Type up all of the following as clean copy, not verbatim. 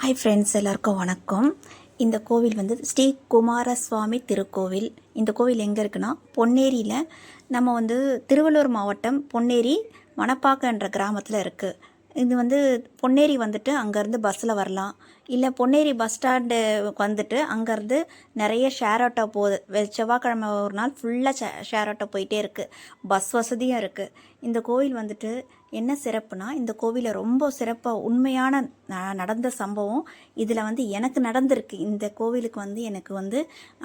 Hi friends, எல்லாருக்கும் வணக்கம். இந்த கோவில் வந்து ஸ்ரீ குமாரசுவாமி திருக்கோவில். இந்த கோவில் எங்கே இருக்குன்னா பொன்னேரியில். நம்ம வந்து திருவள்ளூர் மாவட்டம் பொன்னேரி மணப்பாக்கன்ற கிராமத்தில் இருக்குது. இது வந்து பொன்னேரி வந்துட்டு அங்கேருந்து பஸ்ஸில் வரலாம், இல்லை பொன்னேரி பஸ் ஸ்டாண்டு வந்துட்டு அங்கேருந்து நிறைய ஷேர் ஆட்டோ போகுது. செவ்வாய்க்கிழமை ஒரு நாள் ஃபுல்லாக ஷேர் ஆட்டோ போயிட்டே இருக்குது. பஸ் வசதியும் இருக்குது. இந்த கோவில் வந்துட்டு என்ன சிறப்புனா, இந்த கோவிலை ரொம்ப சிறப்பாக உண்மையான நடந்த சம்பவம் இதில் வந்து எனக்கு நடந்திருக்கு. இந்த கோவிலுக்கு வந்து எனக்கு வந்து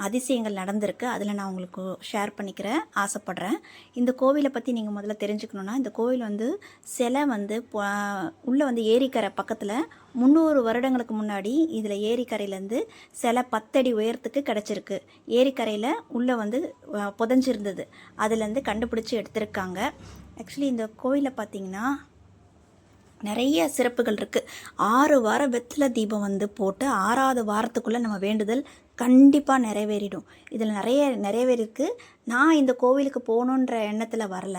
அதிசயங்கள் நடந்திருக்கு. அதில் நான் உங்களுக்கு ஷேர் பண்ணிக்கிறேன் ஆசைப்பட்றேன். இந்த கோவிலை பற்றி நீங்கள் முதல்ல தெரிஞ்சுக்கணுன்னா, இந்த கோவில் வந்து சிலை வந்து உள்ளே வந்து ஏரிக்கரை பக்கத்தில் 300 வருடங்களுக்கு முன்னாடி இதில் ஏரிக்கரையிலேருந்து சிலை 10 அடி உயரத்துக்கு கிடச்சிருக்கு. ஏரிக்கரையில் உள்ளே வந்து புதஞ்சிருந்தது. அதுலேருந்து கண்டுபிடிச்சி எடுத்திருக்காங்க. ஆக்சுவலி இந்த கோயிலில் பார்த்திங்கன்னா நிறைய சிறப்புகள் இருக்குது. 6 வாரம் வெற்றிலை தீபம் வந்து போட்டு 6வது வாரத்துக்குள்ளே நம்ம வேண்டுதல் கண்டிப்பாக நிறைவேறிடும். இதில் நிறைய நிறைவேறிருக்கு. நான் இந்த கோவிலுக்கு போகணுன்ற எண்ணத்தில் வரல.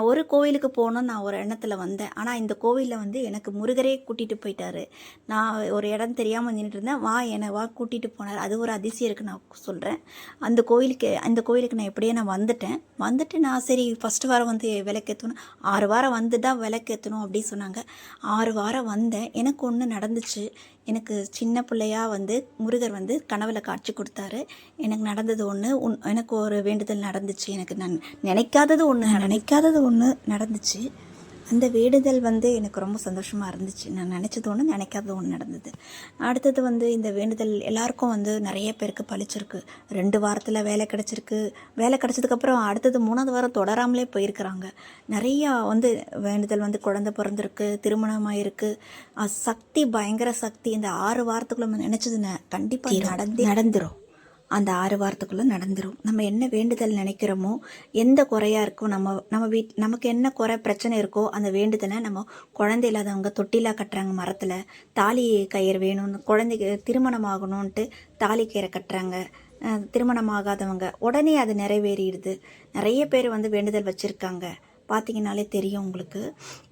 ஒரு கோவிலுக்கு போகணுன்னு நான் ஒரு எண்ணத்தில் வந்தேன். ஆனால் இந்த கோவிலில் வந்து எனக்கு முருகரே கூட்டிகிட்டு போயிட்டார். நான் ஒரு இடம் தெரியாமல் நின்றுட்டு இருந்தேன். என்னை கூட்டிகிட்டு போனார். அது ஒரு அதிசயம் இருக்குது, நான் சொல்கிறேன். அந்த கோவிலுக்கு நான் எப்படியே நான் வந்துட்டு நான் சரி ஃபஸ்ட்டு வாரம் வந்து விளக்கேற்றணும், 6 வாரம் வந்து தான் விளக்கேற்றணும் அப்படி சொன்னாங்க. 6 வாரம் வந்தேன். எனக்கு ஒன்று நடந்துச்சு. எனக்கு சின்ன பிள்ளையாக வந்து முருகர் வந்து கனவுல காட்சி கொடுத்தாரு. எனக்கு நடந்தது ஒன்று, எனக்கு ஒரு வேண்டுதல் நடந்துச்சு. எனக்கு நான் நினைக்காதது ஒன்று நடந்துச்சு. அந்த வேண்டுதல் வந்து எனக்கு ரொம்ப சந்தோஷமாக இருந்துச்சு. நான் நினச்சது ஒன்று, நினைக்காதது ஒன்று நடந்தது. அடுத்தது வந்து இந்த வேண்டுதல் எல்லாருக்கும் வந்து நிறைய பேருக்கு பழிச்சிருக்கு. 2 வாரத்தில் வேலை கிடச்சிருக்கு. வேலை கிடச்சதுக்கப்புறம் அடுத்தது 3வது வாரம் தொடராமலே போயிருக்கிறாங்க. நிறையா வந்து வேண்டுதல் வந்து குழந்தை பிறந்திருக்கு, திருமணமாக இருக்குது. சக்தி, பயங்கர சக்தி. இந்த 6 வாரத்துக்குள்ள நினச்சது கண்டிப்பாக நடந்துடும். அந்த 6 வாரத்துக்குள்ளே நடந்துடும். நம்ம என்ன வேண்டுதல் நினைக்கிறோமோ, எந்த குறையாக இருக்கோ, நமக்கு என்ன குறை பிரச்சனை இருக்கோ அந்த வேண்டுதலை நம்ம குழந்தை இல்லாதவங்க தொட்டிலாக கட்டுறாங்க மரத்தில். தாலி கயிறு வேணும்னு, குழந்தைக்கு திருமணம் ஆகணுன்ட்டு தாலி கயிறை கட்டுறாங்க. திருமணமாகாதவங்க உடனே அது நிறைவேறிடுது. நிறைய பேர் வந்து வேண்டுதல் வச்சுருக்காங்க. பார்த்திங்கனாலே தெரியும் உங்களுக்கு.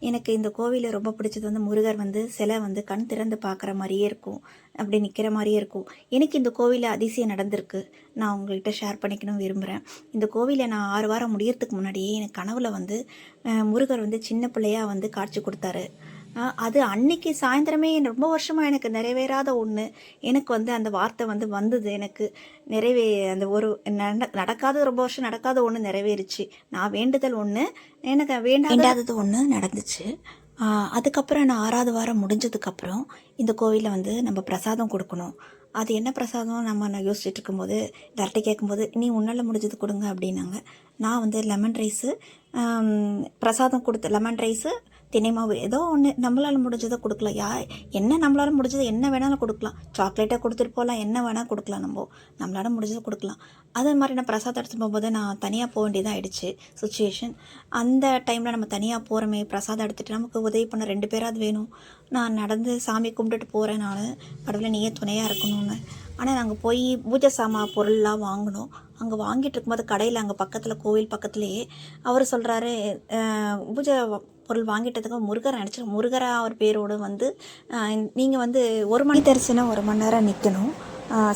எனக்கு இந்த கோவிலில் ரொம்ப பிடிச்சது வந்து முருகர் வந்து சிலை வந்து கண் திறந்து பார்க்குற மாதிரியே இருக்கும், அப்படி நிற்கிற மாதிரியே இருக்கும். எனக்கு இந்த கோவிலில் அதிசயம் நடந்திருக்கு. நான் உங்கள்கிட்ட ஷேர் பண்ணிக்கணும் விரும்புகிறேன். இந்த கோவிலில் நான் 6 வாரம் முடியறதுக்கு முன்னாடியே எனக்கு கனவில் வந்து முருகர் வந்து சின்ன பிள்ளையாக வந்து காட்சி கொடுத்தாரு. அது அன்னைக்கு சாயந்தரமே ரொம்ப வருஷமாக எனக்கு நிறைவேறாத ஒன்று. எனக்கு வந்து அந்த வார்த்தை வந்து வந்தது. எனக்கு அந்த ஒரு நடக்காத, ரொம்ப வருஷம் நடக்காத ஒன்று நிறைவேறிச்சு. நான் வேண்டுதல் ஒன்று, எனக்கு வேண்டாதது ஒன்று நடந்துச்சு. அதுக்கப்புறம் நான் 6வது வாரம் முடிஞ்சதுக்கப்புறம் இந்த கோவிலில் வந்து நம்ம பிரசாதம் கொடுக்கணும். அது என்ன பிரசாதம் நான் யோசிச்சுட்டு இருக்கும்போது டேரக்டாக கேட்கும்போது, நீ உன்னால் முடிஞ்சது கொடுங்க அப்படின்னாங்க. நான் வந்து லெமன் ரைஸு பிரசாதம் கொடுத்து, லெமன் ரைஸு தினை மாவு ஏதோ ஒன்று நம்மளால் முடிஞ்சதை கொடுக்கலாம். என்ன நம்மளால் முடிஞ்சது என்ன வேணாலும் கொடுக்கலாம். சாக்லேட்டாக கொடுத்துட்டு போகலாம், என்ன வேணால் கொடுக்கலாம். நம்மளால் முடிஞ்சதை கொடுக்கலாம். அதே மாதிரி நான் பிரசாதம் எடுத்து போகும்போது நான் தனியாக போக வேண்டியதாக ஆகிடுச்சு சுச்சுவேஷன். அந்த டைமில் நம்ம தனியாக போகிறோமே, பிரசாதம் எடுத்துகிட்டு நமக்கு உதவி பண்ண 2 பேராது வேணும். நான் நடந்து சாமி கும்பிட்டுட்டு போகிறேன். நான் கடவுளை நீயே துணையாக இருக்கணும்னு. ஆனால் நாங்கள் போய் பூஜை பொருள்லாம் வாங்கினோம். அங்கே வாங்கிட்டு இருக்கும்போது கடையில் அங்கே பக்கத்தில், கோவில் பக்கத்துலேயே அவர் சொல்கிறாரு, பூஜை பொருள் வாங்கிட்டதுக்கு முருகர் முருகராக அவர் பேரோடு வந்து நீங்கள் வந்து 1 மணி தரிசனம் 1 மணி நேரம் நிற்கணும்.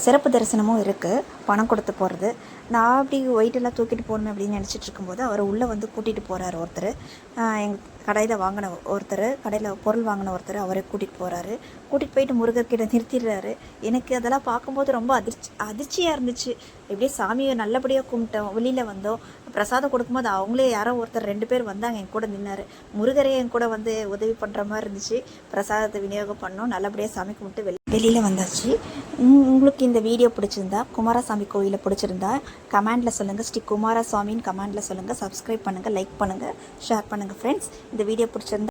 சிறப்பு தரிசனமும் இருக்குது, பணம் கொடுத்து போகிறது. நான் அப்படி வெயிட்டெல்லாம் தூக்கிட்டு போகணுமே அப்படின்னு நினச்சிட்டு இருக்கும்போது அவர் உள்ளே வந்து கூட்டிகிட்டு போகிறார் ஒருத்தர். எங்கள் கடையில் பொருள் வாங்கின ஒருத்தர் அவரை கூட்டிகிட்டு போகிறாரு. கூட்டிகிட்டு போயிட்டு முருகர்கிட்ட நிறுத்திடுறாரு. எனக்கு அதெல்லாம் பார்க்கும்போது ரொம்ப அதிர்ச்சியாக இருந்துச்சு. எப்படியே சாமியை நல்லபடியாக கும்பிட்டோம், வெளியில் வந்தோம். பிரசாதம் கொடுக்கும்போது அவங்களே யாரோ ஒருத்தர் 2 பேர் வந்தாங்க, என் கூட நின்னார். முருகரே என் கூட வந்து உதவி பண்ணுற மாதிரி இருந்துச்சு. பிரசாதத்தை விநியோகம் பண்ணோம், நல்லபடியாக சாமி கும்பிட்டு வெளியில் வந்தாச்சு. உங்களுக்கு இந்த வீடியோ பிடிச்சிருந்தா, குமாரசாமி கோயிலை பிடிச்சிருந்தா கமெண்டில் சொல்லுங்கள். ஸ்ரீ குமாரசுவாமின்னு கமெண்டில் சொல்லுங்கள். சப்ஸ்கிரைப் பண்ணுங்கள், லைக் பண்ணுங்கள், ஷேர் பண்ணுங்கள் ஃப்ரெண்ட்ஸ். இந்த வீடியோ பிடிச்சிருந்தா